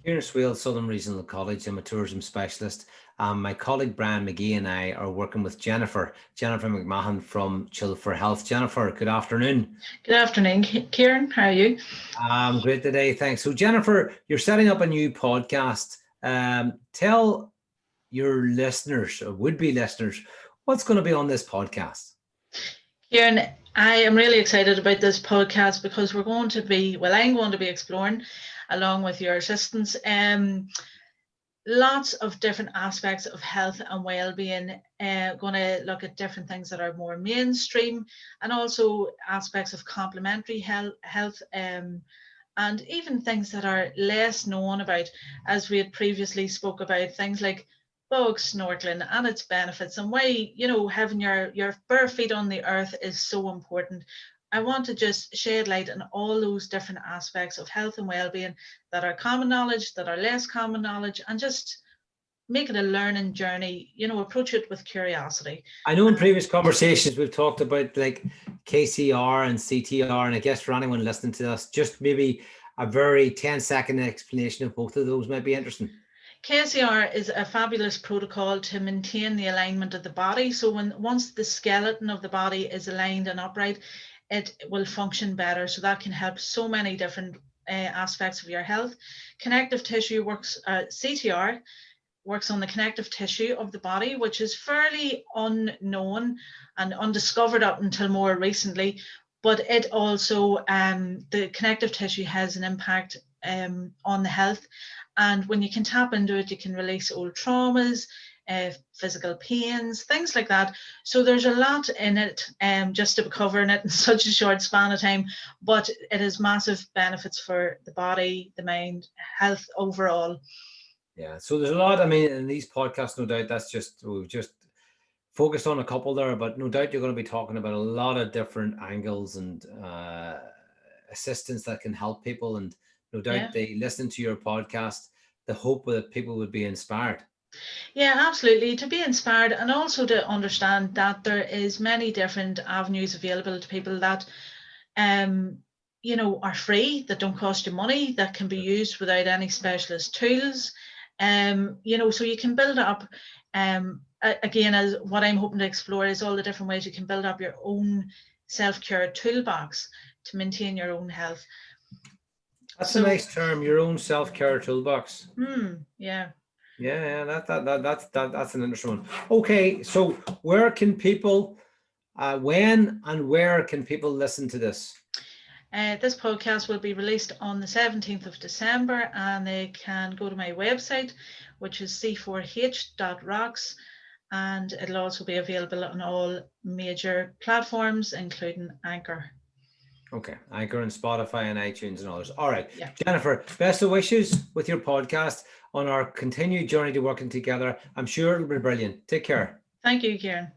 Kieran Swail, Southern Regional College. I'm a tourism specialist. My colleague Brian McGee and I are working with Jennnifer McMahon from Chill4health. Jennnifer, good afternoon. Good afternoon, Kieran. How are you? I'm great today, thanks. So Jennnifer, you're setting up a new podcast. Tell your listeners, or would-be listeners, what's going to be on this podcast? Kieran, I am really excited about this podcast because I'm going to be exploring, along with your assistants, lots of different aspects of health and well-being. Going to look at different things that are more mainstream and also aspects of complementary health, and even things that are less known about, as we had previously spoke about things like bug snorkeling and its benefits, and why having your bare feet on the earth is so important. I want to just shed light on all those different aspects of health and well-being that are common knowledge, that are less common knowledge, and just make it a learning journey, approach it with curiosity. I know in previous conversations we've talked about like KCR and CTR, and I guess for anyone listening to us, just maybe a very 10-second explanation of both of those might be interesting. KCR is a fabulous protocol to maintain the alignment of the body. So once the skeleton of the body is aligned and upright, it will function better. So that can help so many different aspects of your health. Connective tissue CTR works on the connective tissue of the body, which is fairly unknown and undiscovered up until more recently. But it also, the connective tissue has an impact on the health. And when you can tap into it, you can release old traumas, physical pains, things like that. So there's a lot in it, just to be covering it in such a short span of time, but it has massive benefits for the body, the mind, health overall. Yeah, so there's a lot. I mean, in these podcasts, no doubt we've just focused on a couple there, but no doubt you're going to be talking about a lot of different angles and assistance that can help people. And no doubt they listen to your podcast, the hope that people would be inspired. Yeah, absolutely. To be inspired, and also to understand that there is many different avenues available to people that, are free, that don't cost you money, that can be used without any specialist tools. So you can build up, again, as what I'm hoping to explore is all the different ways you can build up your own self-care toolbox to maintain your own health. That's a nice term, your own self-care toolbox. Yeah. Yeah, that's an interesting one. Okay, so where can people, when and where can people listen to this? This podcast will be released on the 17th of December, and they can go to my website, which is c4h.rocks, and it'll also be available on all major platforms, including Anchor. Okay, Anchor and Spotify and iTunes and others. All right, yeah. Jennnifer, best of wishes with your podcast on our continued journey to working together. I'm sure it'll be brilliant. Take care. Thank you, Kieran.